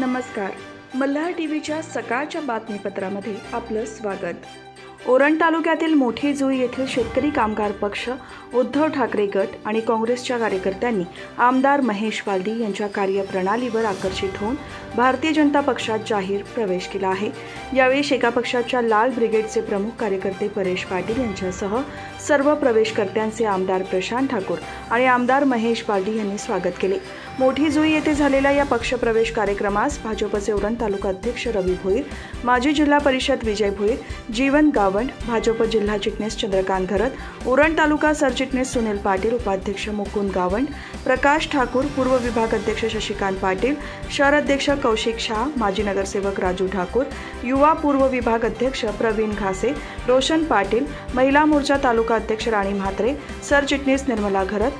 नमस्कार. मल्हार टीव्हीच्या सकाळच्या बातमीपत्रामध्ये आपलं स्वागत. ओरण तालुक्यातील मोठी जुई येथील शेतकरी कामगार पक्ष, उद्धव ठाकरे गट आणि काँग्रेसच्या कार्यकर्त्यांनी आमदार महेश बालदी यांच्या कार्यप्रणालीवर आकर्षित होऊन भारतीय जनता पक्षात जाहीर प्रवेश केला आहे. यावेळी शेका पक्षाच्या लाल ब्रिगेडचे प्रमुख कार्यकर्ते परेश पाटील यांच्यासह सर्व प्रवेशकर्त्यांचे आमदार प्रशांत ठाकूर आणि आमदार महेश बालदी यांनी स्वागत केले. मोठी जुई येथे झालेल्या या पक्षप्रवेश कार्यक्रमास भाजपचे ओरण तालुका अध्यक्ष रवी भोईर, माजी जिल्हा परिषद विजय भोईर, जीवन गावंड, भाजप जिल्हा चिटणीस चंद्रकांत घरत, ओरण तालुका सरचिटणीस सुनील पाटील, उपाध्यक्ष मुकुंद गावंड, प्रकाश ठाकूर, पूर्व विभाग अध्यक्ष शशिकांत पाटील, शहर अध्यक्ष कौशिक शाह, माजी नगरसेवक राजू ठाकूर, युवा पूर्व विभाग अध्यक्ष प्रवीण घासे, रोशन पाटील, महिला मोर्चा तालुका अध्यक्ष राणी म्हात्रे, सरचिटणीस निर्मला घरत,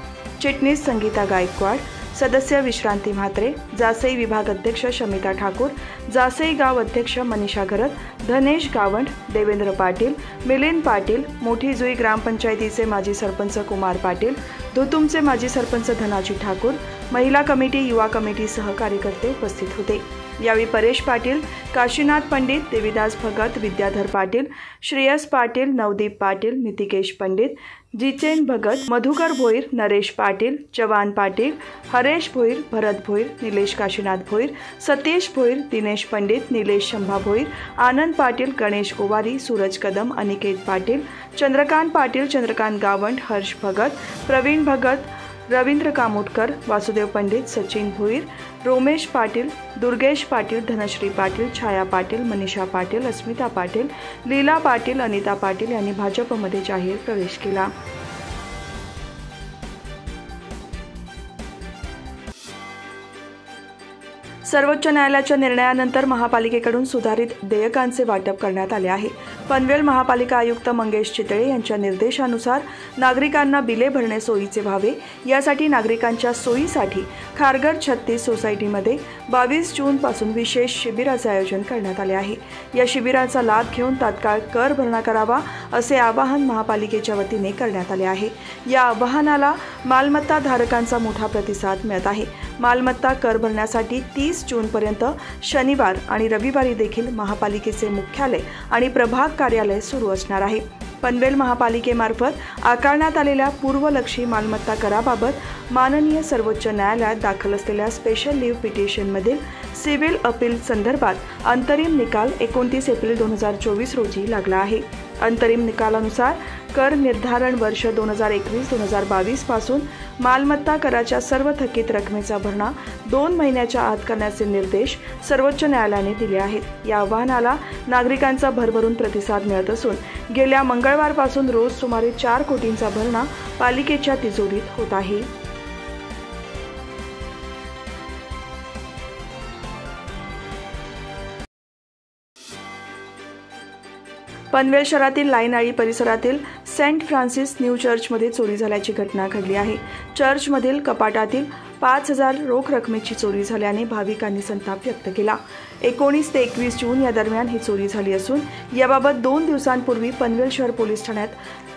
चिटणीस संगीता गायकवाड, सदस्य विश्रांती म्हात्रे, जासई विभाग अध्यक्ष शमिता ठाकूर, जासई गाव अध्यक्ष मनीषा घरत, धनेश गावंड, देवेंद्र पाटील, मिलिंद पाटील, मोठी जुई ग्रामपंचायतीचे माजी सरपंच कुमार पाटील, धुतुमचे माजी सरपंच धनाजी ठाकूर, महिला कमिटी, युवा कमिटीसह कार्यकर्ते उपस्थित होते. यावेळी परेश पाटील, काशीनाथ पंडित, देवीदास भगत, विद्याधर पाटील, श्रेयस पाटील, नवदीप पाटील, नितिकेश पंडित, जितेन भगत, मधुकर भोईर, नरेश पाटील, जवान पाटील, हरेश भोईर, भरत भोईर, निलेश काशीनाथ भोईर, सतीश भोईर, दिनेश पंडित, निलेश शंभा भोईर, आनंद पाटील, गणेश गोवारी, सूरज कदम, अनिकेत पाटील, चंद्रकांत पाटील, चंद्रकांत गावंड, हर्ष भगत, प्रवीण भगत, रवींद्र कामोटकर, वासुदेव पंडित, सचिन भोईर, रोमेश पाटील, दुर्गेश पाटील, धनश्री पाटील, छाया पाटील, मनीषा पाटील, अस्मिता पाटील, लीला पाटील, अनिता पाटील यांनी भाजपमध्ये जाहीर प्रवेश केला. सर्वोच्च न्यायालयाच्या निर्णयानंतर महापालिकेकडून सुधारित देयकांचे वाटप करण्यात आले आहे. पनवेल महापालिका आयुक्त मंगेश चितळे यांच्या निर्देशानुसार नागरिकांना बिले भरणे सोयीचे व्हावे यासाठी नागरिकांच्या सोयीसाठी खारघर 36 सोसायटीमध्ये 22 जूनपासून विशेष शिबिराचे आयोजन करण्यात आले आहे. या शिबिराचा लाभ घेऊन तात्काळ कर भरणा करावा असे आवाहन महापालिकेच्या वतीने करण्यात आले आहे. या आवाहनाला मालमत्ता धारकांचा मोठा प्रतिसाद मिळत आहे. मालमत्ता कर भरण्यासाठी 30 जूनपर्यंत शनिवार आणि रविवारी देखील महापालिकेचे मुख्यालय आणि प्रभाग कार्यालय सुरू असणार आहे. पनवेल महापालिकेमार्फत आकारण्यात आलेल्या पूर्वलक्षी मालमत्ता कराबाबत माननीय सर्वोच्च न्यायालयात दाखल असलेल्या स्पेशल लीव्ह पिटिशनमधील सिव्हिल अपील संदर्भात अंतरिम निकाल 29 एप्रिल 2024 रोजी लागला आहे. अंतरिम निकालानुसार कर निर्धारण वर्ष 2021-2022 पासून मालमत्ता कराच्या सर्व थकीत रकमेचा भरणा 2 महिन्याच्या आत करण्याचे निर्देश सर्वोच्च न्यायालयाने दिले आहेत. या आवाहनाला नागरिकांचा भरभरून प्रतिसाद मिळत असून गेल्या मंगळवारपासून रोज सुमारे 4 कोटींचा भरणा पालिकेच्या तिजोरीत होत आहे. पनवेल शहरातील लाईनआळी परिसरातील सेंट फ्रान्सिस न्यू चर्चमध्ये चोरी झाल्याची घटना घडली आहे. चर्चमधील कपाटातील 5,000 रोख रकमेची चोरी झाल्याने भाविकांनी संताप व्यक्त केला. 19 ते 21 जून या दरम्यान ही चोरी झाली असून याबाबत 2 दिवसांपूर्वी पनवेल शहर पोलीस ठाण्यात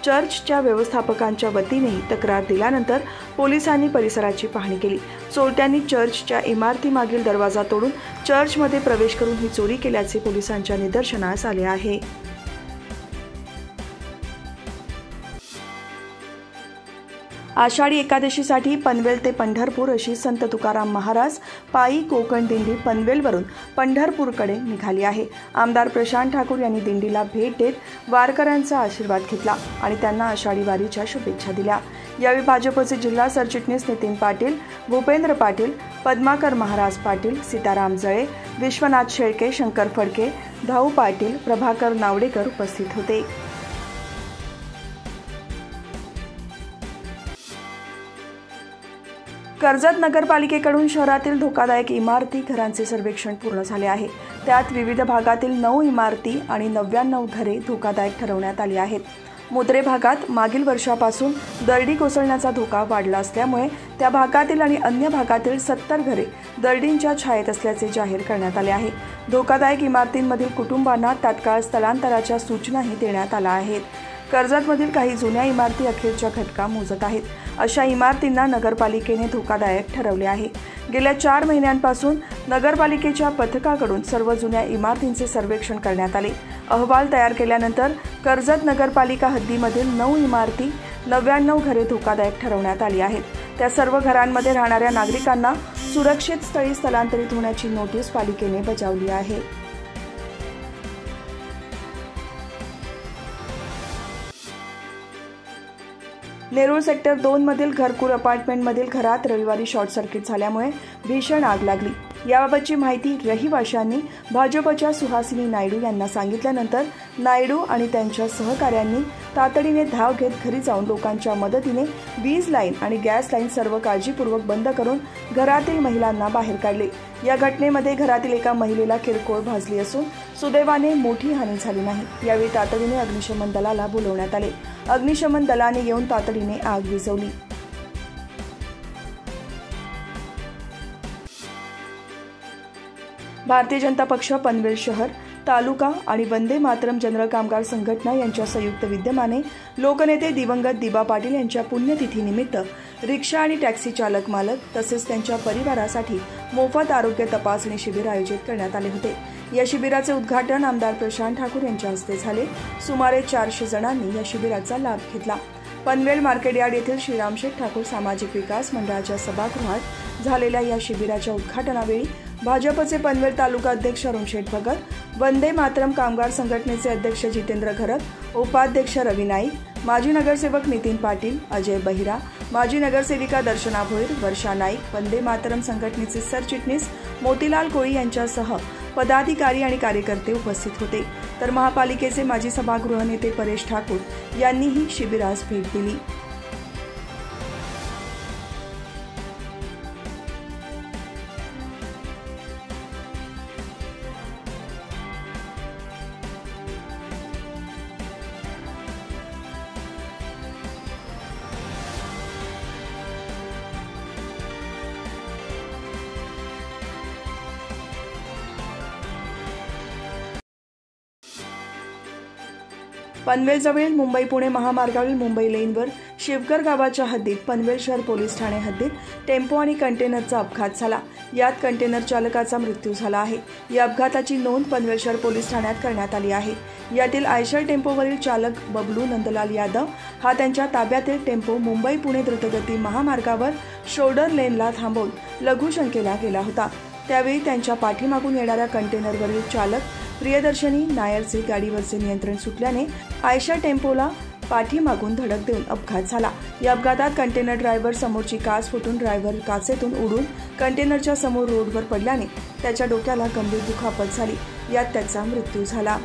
चर्चच्या व्यवस्थापकांच्या वतीनेही तक्रार दिल्यानंतर पोलिसांनी परिसराची पाहणी केली. चोरट्यांनी चर्चच्या इमारतीमागील दरवाजा तोडून चर्चमध्ये प्रवेश करून ही चोरी केल्याचे पोलिसांच्या निदर्शनास आले आहे. आषाढी एकादशीसाठी पनवेल ते पंढरपूर अशी संत तुकाराम महाराज पायी कोकण दिंडी पनवेलवरून पंढरपूरकडे निघाली आहे. आमदार प्रशांत ठाकूर यांनी दिंडीला भेट देत वारकऱ्यांचा आशीर्वाद घेतला आणि त्यांना आषाढी वारीच्या शुभेच्छा दिल्या. यावेळी भाजपचे जिल्हा सरचिटणीस नितीन पाटील, भूपेंद्र पाटील, पद्माकर महाराज पाटील, सीताराम जळे, विश्वनाथ शेळके, शंकर फडके, धाऊ पाटील, प्रभाकर नावडेकर उपस्थित होते. कर्जत नगरपालिकेकडून शहरातील धोकादायक इमारती घरांचे सर्वेक्षण पूर्ण झाले आहे. त्यात विविध भागातील 9 इमारती आणि 99 घरे धोकादायक ठरवण्यात आली आहेत. मोत्रे भागात मागील वर्षापासून दरडी कोसळण्याचा धोका वाढला असल्यामुळे त्या भागातील आणि अन्य भागातील 70 घरे दरडींच्या छायेत असल्याचे जाहीर करण्यात आले आहे. धोकादायक इमारतींमधील कुटुंबांना तात्काळ स्थलांतराच्या सूचनाही देण्यात आल्या आहेत. कर्जतमधील काही जुन्या इमारती अखेरच्या घटका मोजत आहेत. अशा इमारतींना नगरपालिकेने धोकादायक ठरवले आहे. गेल्या 4 महिन्यांपासून नगरपालिकेच्या पथकाकडून सर्व जुन्या इमारतींचे सर्वेक्षण करण्यात आले। अहवाल तयार केल्यानंतर कर्जत नगरपालिका हद्दीमधील 9 इमारती 99 घरे धोकादायक ठरवण्यात आली आहेत। त्या सर्व घरांमध्ये राहणाऱ्या नागरिकांना सुरक्षित स्थळी स्थलांतरित होण्याची नोटीस पालिकेने बजावली आहे। नेरूळ सेक्टर 2 मधील घरकुल अपार्टमेंटमधील घरात रविवारी शॉर्ट सर्किट झाल्यामुळे भीषण आग लागली। याबाबतची माहिती रहिवाशांनी भाजपच्या सुहासिनी नायडू यांना सांगितल्यानंतर नायडू आणि त्यांच्या सहकाऱ्यांनी तातडीने धाव घेत घरी जाऊन लोकांच्या मदतीने वीज लाईन आणि गॅस लाईन सर्व काळजीपूर्वक बंद करून घरातील महिलांना बाहेर काढले। या घटनेमध्ये घरातील एका महिलेला किरकोळ भाजली असून सुदैवाने मोठी हानी झाली नाही। यावेळी तातडीने अग्निशमन दलाला बोलवण्यात आले। अग्निशमन दलाने येऊन तातडीने आग विझवली। भारतीय जनता पक्ष पनवेल शहर तालुका आणि वंदे मातरम जनरल कामगार संघटना यांच्या संयुक्त विद्यमाने लोकनेते दिवंगत दिबा पाटील यांच्या पुण्यतिथीनिमित्त रिक्षा आणि टॅक्सी चालक मालक तसेच त्यांच्या परिवारासाठी मोफत आरोग्य तपासणी शिबिर आयोजित करण्यात आले होते। या शिबिराचे उद्घाटन आमदार प्रशांत ठाकूर यांच्या हस्ते झाले। सुमारे 400 जणांनी या शिबिराचा लाभ घेतला। पनवेल मार्केट यार्ड येथील श्रीराम शेठ ठाकूर सामाजिक विकास मंडळाच्या सभागृहात झालेल्या या शिबिराच्या उद्घाटनावेळी भाजपचे पनवेल तालुका अध्यक्ष अरुण शेठ भगत, वंदे मातरम कामगार संघटनेचे अध्यक्ष जितेंद्र घरत, उपाध्यक्ष रवी नाईक, माजी नगरसेवक नितीन पाटील, अजय बहिरा, माजी नगरसेविका दर्शना भोईर, वर्षा नाईक, वंदे मातरम संघटनेचे सरचिटणीस मोतीलाल कोळी यांच्यासह पदाधिकारी आणि कार्यकर्ते उपस्थित होते। तर महापालिकेचे माजी सभागृह नेते परेश ठाकूर यांनीही शिबिरास भेट दिली। पनवेलजवळील मुंबई-पुणे महामार्गावरील मुंबई लेनवर शिवगर गावाच्या हद्दीत पनवेल शहर पोलीस ठाणे हद्दीत टेम्पो आणि कंटेनरचा अपघात झाला। यात कंटेनर चालकाचा मृत्यू झाला आहे। या अपघाताची नोंद पनवेल शहर पोलीस ठाण्यात करण्यात आली आहे। यातील आयशर टेम्पोवरील चालक बबलू नंदलाल यादव हा त्यांच्या ताब्यातील टेम्पो मुंबई-पुणे द्रुतगती महामार्गावर शोल्डर लेनला थांबवून लघुशंकेला गेला होता। त्यावेळी त्यांच्या पाठीमागून येणाऱ्या कंटेनरवरील चालक प्रियदर्शनी नायरचे गाडीवरचे नियंत्रण सुटल्याने आयशा टेम्पोला पाठीमागून धडक देऊन अपघात झाला। या अपघातात कंटेनर ड्रायव्हर समोरची काच फुटून ड्रायव्हर काचेतून उडून कंटेनरच्या समोर रोडवर पडल्याने त्याच्या डोक्याला गंभीर दुखापत झाली। यात त्याचा मृत्यू झाला।